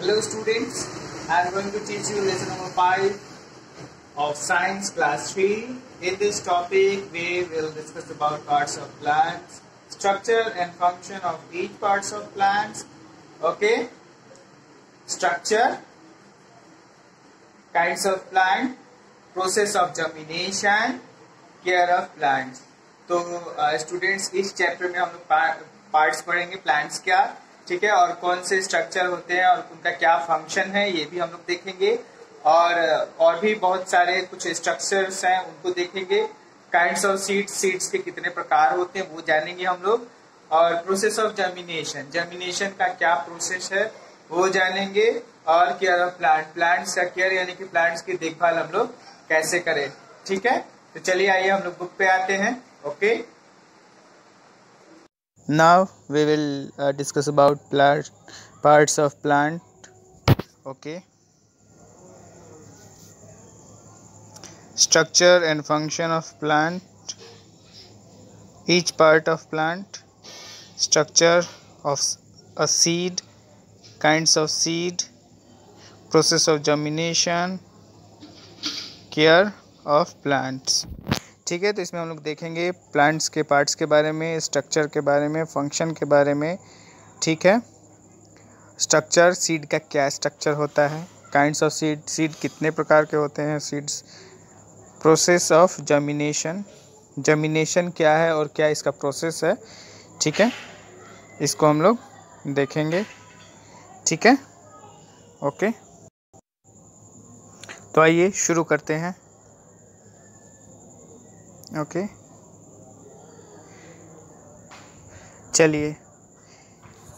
Hello students, I am going to teach you lesson number 5 of science class 3. In this topic we will discuss about parts of plants, structure and function of each parts of plants. Okay, structure, kinds of plant, process of germination, care of plants. तो students इस chapter में हम लोग parts पढ़ेंगे, plants क्या, ठीक है, और कौन से स्ट्रक्चर होते हैं और उनका क्या फंक्शन है ये भी हम लोग देखेंगे, और भी बहुत सारे कुछ स्ट्रक्चर्स हैं उनको देखेंगे. काइंड्स ऑफ सीड्स, सीड्स के कितने प्रकार होते हैं वो जानेंगे हम लोग, और प्रोसेस ऑफ जर्मिनेशन, जर्मिनेशन का क्या प्रोसेस है वो जानेंगे, और केयर ऑफ प्लांट, प्लांट्स का केयर यानी कि प्लांट्स की देखभाल हम लोग कैसे करें. ठीक है, तो चलिए आइए हम लोग बुक पे आते हैं. Okay, now we will discuss about parts of plant. Okay, structure and function of plant, each part of plant, structure of a seed, kinds of seed, process of germination, care of plants. ठीक है, तो इसमें हम लोग देखेंगे plants के parts के बारे में, स्ट्रक्चर के बारे में, फंक्शन के बारे में. ठीक है, स्ट्रक्चर, सीड का क्या स्ट्रक्चर होता है, काइंड्स ऑफ सीड, सीड कितने प्रकार के होते हैं seeds, process of germination, germination क्या है और क्या इसका प्रोसेस है. ठीक है, इसको हम लोग देखेंगे. ठीक है, ओके, तो आइए शुरू करते हैं. ओके, चलिए.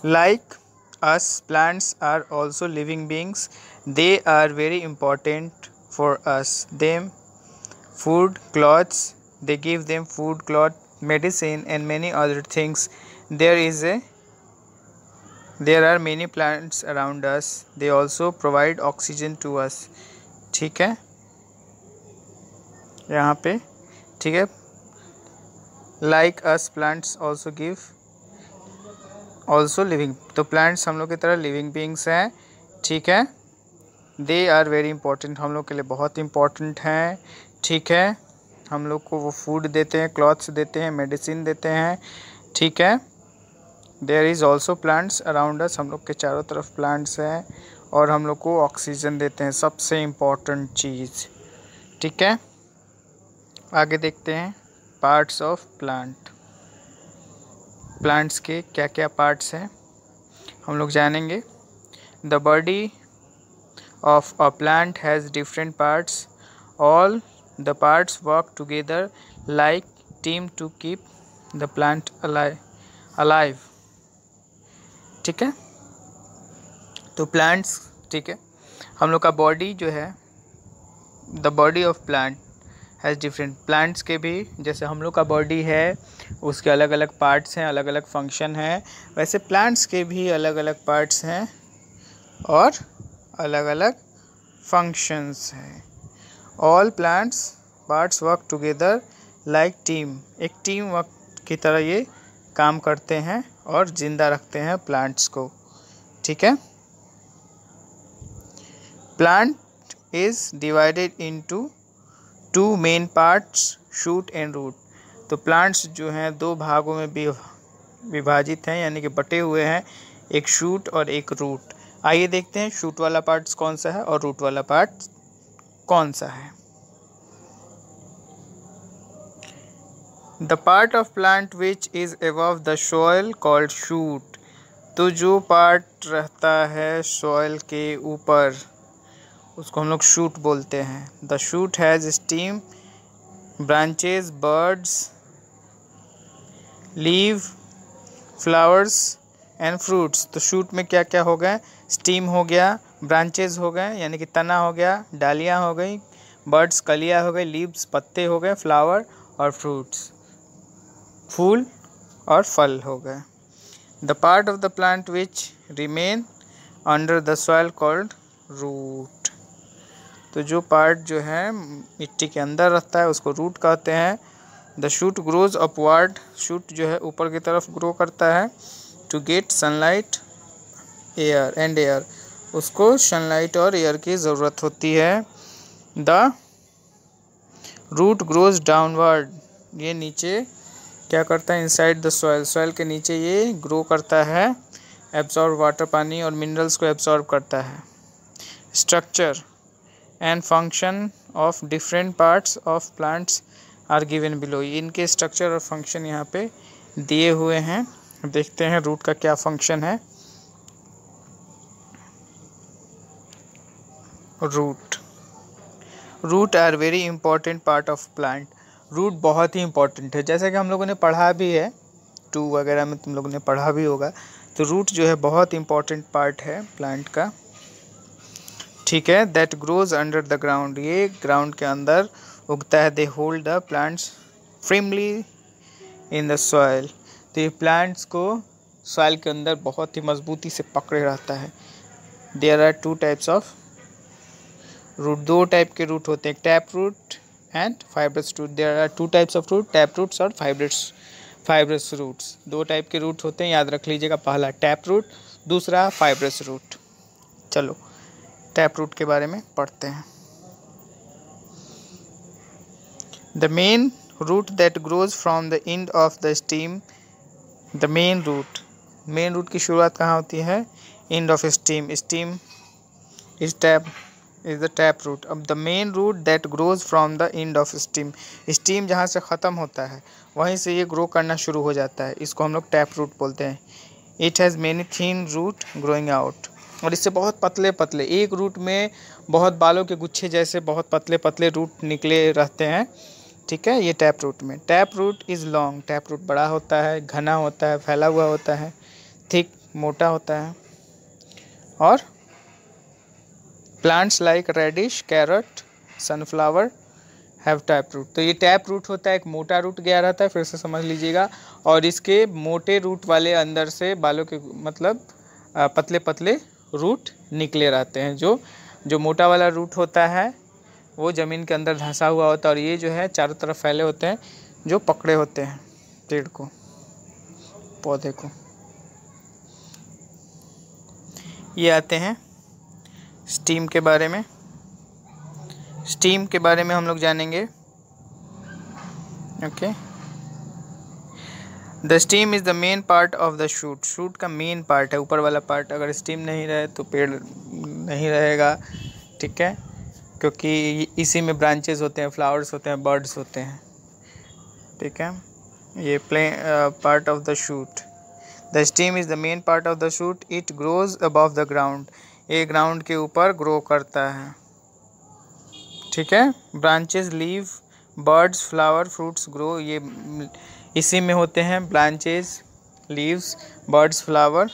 Like us, plants are also living beings. They are very important for us. Them food, clothes, they give them food, cloth, medicine and many other things. There are many plants around us. They also provide oxygen to us. ठीक है, यहाँ पे ठीक है, like us plants also give also living, तो plants हम लोग की तरह लिविंग बींग्स हैं. ठीक है, दे आर वेरी इंपॉर्टेंट, हम लोग के लिए बहुत इंपॉर्टेंट हैं. ठीक है, हम लोग को वो फूड देते हैं, क्लॉथ्स देते हैं, मेडिसिन देते हैं. ठीक है, there is also plants around us, हम लोग के चारों तरफ प्लांट्स हैं और हम लोग को ऑक्सीजन देते हैं, सबसे इम्पॉर्टेंट चीज़. ठीक है, आगे देखते हैं पार्ट्स ऑफ प्लांट. प्लांट्स के क्या क्या पार्ट्स हैं हम लोग जानेंगे. The body of a plant has different parts. All the parts work together like team to keep the plant alive. ठीक है, तो प्लांट्स, ठीक है, हम लोग का बॉडी जो है, the body of plant has different, plants के भी जैसे हम लोग का बॉडी है उसके अलग अलग पार्ट्स हैं, अलग अलग फंक्शन हैं, वैसे प्लांट्स के भी अलग अलग पार्ट्स हैं और अलग अलग फंक्शंस हैं. All plants parts work together like team, एक टीम वर्क की तरह ये काम करते हैं और ज़िंदा रखते हैं प्लांट्स को. ठीक है, plant is divided into two main parts, shoot and root. तो प्लांट्स जो हैं दो भागों में भी विभाजित हैं, यानी कि बटे हुए हैं, एक शूट और एक रूट. आइए देखते हैं शूट वाला पार्ट्स कौन सा है और रूट वाला पार्ट कौन सा है. The part of plant which is above the soil called shoot. तो जो पार्ट रहता है सॉइल के ऊपर उसको हम लोग शूट बोलते हैं. The shoot has steam, branches, birds, leave, flowers and fruits. तो शूट में क्या क्या हो गए, स्टीम हो गया, ब्रांचेज हो गए यानी कि तना हो गया, डालियाँ हो गई, बर्ड्स कलियाँ हो गई, लीव्स पत्ते हो गए, फ्लावर और फ्रूट्स फूल और फल हो गए. The part of the plant which remain under the soil called root. तो जो पार्ट जो है मिट्टी के अंदर रहता है उसको रूट कहते हैं. The shoot grows upward, shoot जो है ऊपर की तरफ ग्रो करता है to get sunlight air and air, उसको सनलाइट और एयर की ज़रूरत होती है। द रूट ग्रोज डाउनवर्ड, ये नीचे क्या करता है, इनसाइड द सॉइल, सॉइल के नीचे ये ग्रो करता है, एब्जॉर्ब वाटर, पानी और मिनरल्स को एब्जॉर्ब करता है। Structure and function of different parts of plants are given below, इनके स्ट्रक्चर और फंक्शन यहाँ पे दिए हुए हैं। देखते हैं रूट का क्या फंक्शन है। Root are very important part of plant, root बहुत ही इंपॉर्टेंट है, जैसा कि हम लोगों ने पढ़ा भी है, 2 वगैरह में तुम लोगों ने पढ़ा भी होगा। तो रूट जो है बहुत इंपॉर्टेंट पार्ट है प्लांट का, ठीक है। That grows under the ground, ये ग्राउंड के अंदर उगता है। They hold the plants firmly in the soil, तो ये प्लांट्स को सॉइल के अंदर बहुत ही मजबूती से पकड़े रहता है। There are 2 types of root, 2 type के रूट होते हैं, tap root and fibrous root. There are 2 types of root, tap roots और फाइब्रस रूट्स। 2 टाइप के रूट होते हैं, याद रख लीजिएगा, पहला टैप रूट, दूसरा फाइब्रस रूट। चलो टैप रूट के बारे में पढ़ते हैं। The main root that grows from the end of the stem, the main root की शुरुआत कहाँ होती है, end of stem, stem is the tap root. अब the main root that grows from the end of stem, stem जहाँ से ख़त्म होता है वहीं से ये ग्रो करना शुरू हो जाता है, इसको हम लोग टैप रूट बोलते हैं। It has many thin root growing out, और इससे बहुत पतले पतले, एक रूट में बहुत बालों के गुच्छे जैसे बहुत पतले पतले रूट निकले रहते हैं, ठीक है, ये टैप रूट में। Tap root is long, tap root बड़ा होता है, घना होता है, फैला हुआ होता है, थिक मोटा होता है। और plants like radish, carrot, sunflower have tap root, तो ये टैप रूट होता है, एक मोटा रूट गया रहता है, फिर से समझ लीजिएगा, और इसके मोटे रूट वाले अंदर से बालों के मतलब पतले पतले रूट निकले रहते हैं। जो मोटा वाला रूट होता है वो ज़मीन के अंदर धंसा हुआ होता है, और ये जो है चारों तरफ फैले होते हैं, जो पकड़े होते हैं पेड़ को, पौधे को। ये आते हैं स्टीम के बारे में। स्टीम के बारे में हम लोग जानेंगे, okay. The steam is the main part of the shoot, shoot का मेन पार्ट है, ऊपर वाला पार्ट। अगर स्टीम नहीं रहे तो पेड़ नहीं रहेगा, ठीक है, क्योंकि इसी में ब्रांचेस होते हैं, फ्लावर्स होते हैं, बर्ड्स होते हैं, ठीक है। ये part of the shoot, the steam is the main part of the shoot, it grows above the ground, ये ग्राउंड के ऊपर ग्रो करता है, ठीक है। Branches, leave, birds, flower, fruits grow, ये इसी में होते हैं, branches, leaves, birds, flower.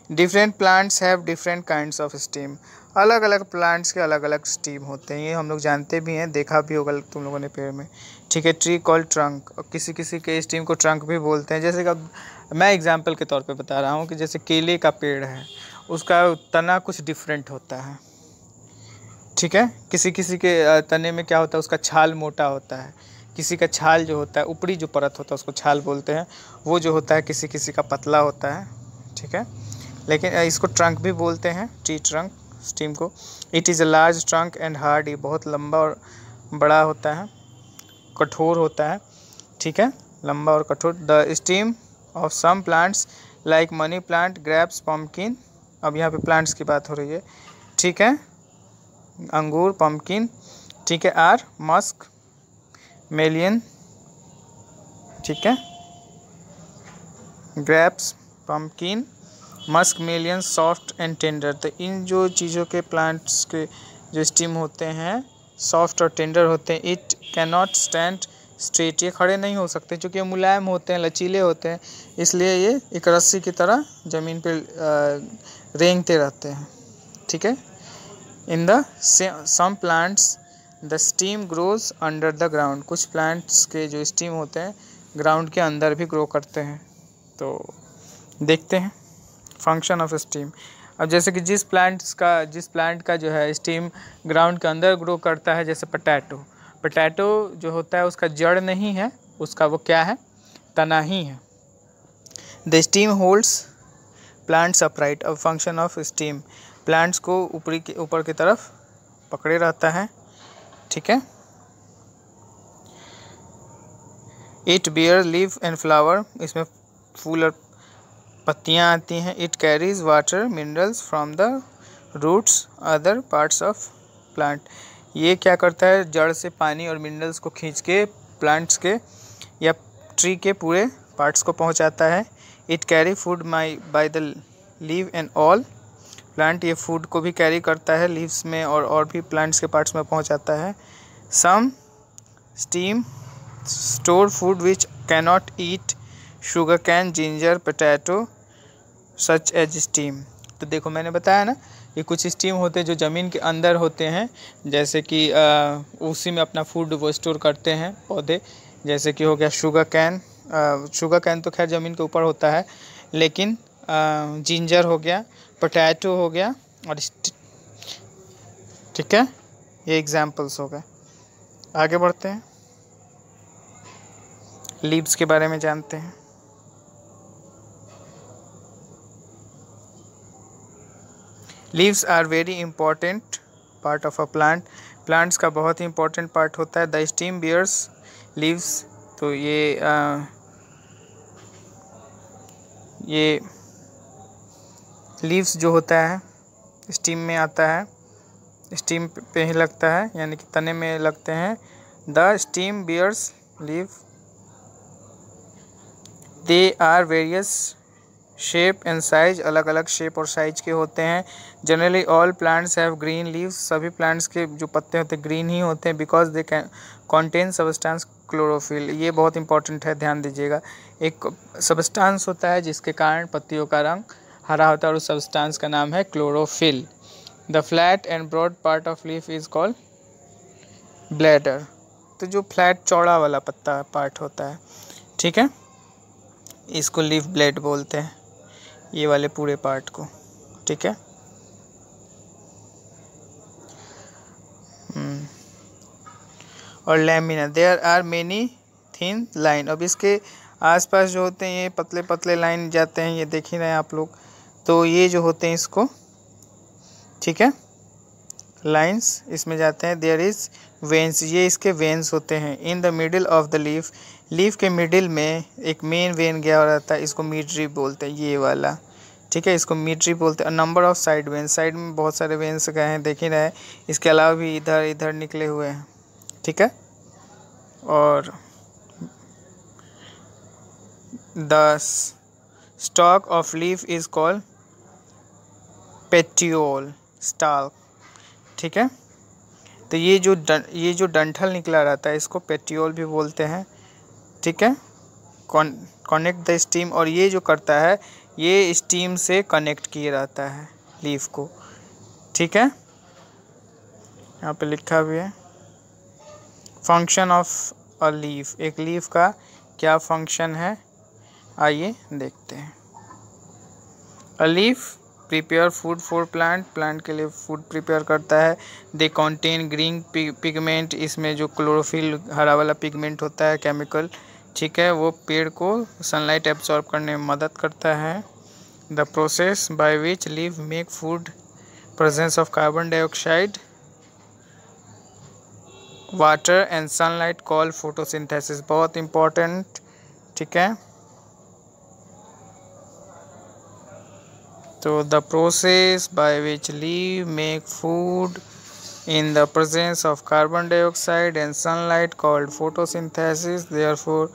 Different plants have different kinds of steam, अलग अलग प्लांट्स के अलग अलग स्टीम होते हैं, ये हम लोग जानते भी हैं, देखा भी होगा तुम लोगों ने पेड़ में, ठीक है। ट्री कॉल्ड ट्रंक, और किसी किसी के स्टीम को ट्रंक भी बोलते हैं। जैसे कि मैं एग्जांपल के तौर पे बता रहा हूँ कि जैसे केले का पेड़ है, उसका तना कुछ डिफरेंट होता है, ठीक है। किसी किसी के तने में क्या होता है, उसका छाल मोटा होता है, किसी का छाल जो होता है, ऊपरी जो परत होता है उसको छाल बोलते हैं, वो जो होता है किसी किसी का पतला होता है, ठीक है। लेकिन इसको ट्रंक भी बोलते हैं, ट्री ट्रंक स्टीम को। It is a large trunk and hard, ये बहुत लंबा और बड़ा होता है, कठोर होता है, ठीक है, लंबा और कठोर। The stem of some plants like money plant, grapes, pumpkin, अब यहाँ पे प्लांट्स की बात हो रही है, ठीक है, अंगूर, पम्पकिन, ठीक है, आर मस्क, मेलियन, ठीक है, grapes, pumpkin, musk, melon, soft and tender. तो इन जो चीज़ों के प्लांट्स के जो स्टीम होते हैं सॉफ्ट और टेंडर होते हैं। It can not stand straight, ये खड़े नहीं हो सकते क्योंकि ये मुलायम होते हैं, लचीले होते हैं, इसलिए ये एक रस्सी की तरह ज़मीन पे रेंगते रहते हैं, ठीक है। In the some plants the stem grows under the ground, कुछ प्लांट्स के जो स्टीम होते हैं ग्राउंड के अंदर भी ग्रो करते हैं। तो देखते हैं फंक्शन ऑफ स्टीम। अब जैसे कि जिस प्लांट का जो है स्टीम ग्राउंड के अंदर ग्रो करता है, जैसे पोटैटो जो होता है उसका जड़ नहीं है, उसका वो क्या है, तना ही है। The stem holds plants upright, अब फंक्शन ऑफ स्टीम, प्लांट्स को ऊपर की तरफ पकड़े रहता है, ठीक है। It bear leaf and flower, इसमें फूल और पत्तियाँ आती हैं। It carries water minerals from the roots other parts of plant, ये क्या करता है, जड़ से पानी और मिनरल्स को खींच के प्लांट्स के या ट्री के पूरे पार्ट्स को पहुंचाता है। It carry food by the leave and all plant, ये फूड को भी कैरी करता है लीव्स में और भी प्लांट्स के पार्ट्स में पहुंचाता है। Some stem store food which cannot eat sugar cane ginger potato such as stem, तो देखो मैंने बताया ना, ये कुछ स्टीम होते हैं जो ज़मीन के अंदर होते हैं, जैसे कि उसी में अपना फूड वो स्टोर करते हैं पौधे, जैसे कि हो गया शुगर कैन तो खैर ज़मीन के ऊपर होता है, लेकिन जिंजर हो गया, पोटैटो हो गया, और ठीक है, ये एग्जाम्पल्स हो गए। आगे बढ़ते हैं, लीव्स के बारे में जानते हैं। Leaves are very important part of a plant, plants का बहुत ही इंपॉर्टेंट पार्ट होता है। द स्टीम बियर्स लीव्स, तो ये लीव्स जो होता है स्टीम में आता है, स्टीम पे ही लगता है, यानी कि तने में लगते हैं। The stem bears leave, they are various shape and size, अलग अलग शेप और साइज के होते हैं। Generally all plants have green leaves, सभी प्लांट्स के जो पत्ते होते हैं ग्रीन ही होते हैं, because they can contain substance chlorophyll, ये बहुत इंपॉर्टेंट है, ध्यान दीजिएगा। एक सबस्टांस होता है जिसके कारण पत्तियों का रंग हरा होता है और उस सबस्टांस का नाम है chlorophyll. The flat and broad part of leaf is called bladder, तो जो फ्लैट चौड़ा वाला पत्ता पार्ट होता है, ठीक है, इसको लीफ ब्लेड बोलते हैं, ये वाले पूरे पार्ट को, ठीक है। और lamina, there are many thin line, अब इसके आसपास जो होते हैं ये पतले पतले लाइन जाते हैं, ये देख ही रहे हैं आप लोग, तो ये जो होते हैं इसको, ठीक है, लाइंस इसमें जाते हैं। देयर इज वेन्स, ये इसके वेन्स होते हैं। In the middle of the leaf, leaf के मिडिल में एक मेन वेन गया रहता है, इसको मिड ड्रिप बोलते हैं, ये वाला, ठीक है, इसको मिड ड्रिप बोलते हैं। Number of side veins, side में बहुत सारे वेन्स गए हैं, देख ही रहे हैं, इसके अलावा भी इधर इधर निकले हुए हैं, ठीक है। और the stock of leaf is called petiole stalk, ठीक है, तो ये जो डंठल निकला रहता है इसको पेटियोल भी बोलते हैं, ठीक है। कनेक्ट द स्टीम, और ये जो करता है ये स्टीम से कनेक्ट किए रहता है लीफ को, ठीक है, यहाँ पे लिखा भी है। फंक्शन ऑफ अ लीफ, एक लीफ का क्या फंक्शन है, आइए देखते हैं। A leaf prepare food for plant, plant के लिए फूड प्रिपेयर करता है। दे कॉन्टेन ग्रीन पिगमेंट, इसमें जो क्लोरोफिल हरा वाला पिगमेंट होता है केमिकल, ठीक है, वो पेड़ को सनलाइट एब्सॉर्ब करने में मदद करता है। The process by which leaf make food, presence of carbon dioxide, water and sunlight call photosynthesis, बहुत इंपॉर्टेंट, ठीक है। तो the process by which leaf make food in the presence of carbon dioxide and sunlight called photosynthesis, therefore,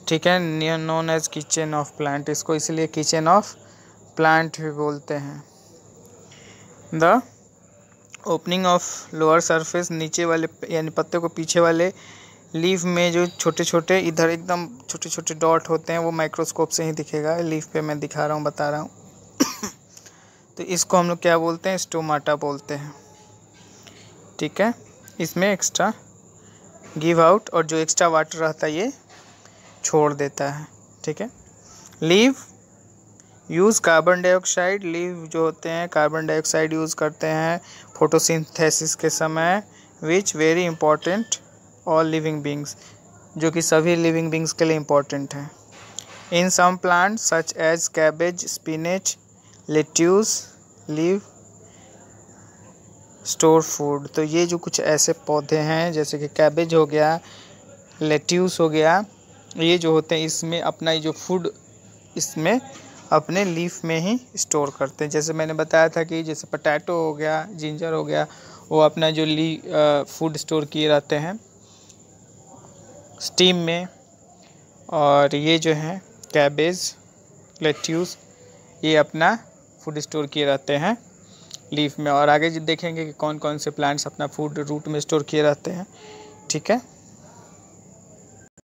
ठीक है, known as kitchen of plant, इसको इसलिए kitchen of plant भी बोलते हैं। the opening of lower surface, नीचे वाले यानी पत्ते को पीछे वाले लीफ में जो छोटे छोटे इधर एकदम छोटे छोटे डॉट होते हैं वो माइक्रोस्कोप से ही दिखेगा, लीफ पे मैं दिखा रहा हूँ, बता रहा हूँ तो इसको हम लोग क्या बोलते हैं, स्टोमाटा बोलते हैं, ठीक है। इसमें एक्स्ट्रा गिव आउट और जो एक्स्ट्रा वाटर रहता है ये छोड़ देता है, ठीक है। Leave use carbon dioxide, leave जो होते हैं कार्बन डाइऑक्साइड यूज़ करते हैं फोटोसिंथेसिस के समय, which very important all living beings, जो कि सभी लिविंग बींग्स के लिए इम्पॉर्टेंट है। In some plant such as cabbage, spinach, lettuce, leave store food. तो ये जो कुछ ऐसे पौधे हैं जैसे कि कैबेज हो गया, लेट्यूस हो गया, ये जो होते हैं इसमें अपना ये जो फूड इसमें अपने लीफ में ही स्टोर करते हैं। जैसे मैंने बताया था कि जैसे पोटैटो हो गया, जिंजर हो गया, वो अपना जो फूड स्टोर किए रहते हैं स्टीम में। और ये जो है कैबेज, लेट्यूस, ये अपना फूड स्टोर किए रहते हैं लीफ में। और आगे देखेंगे कि कौन कौन से प्लांट्स अपना फूड रूट में स्टोर किए रहते हैं। ठीक है।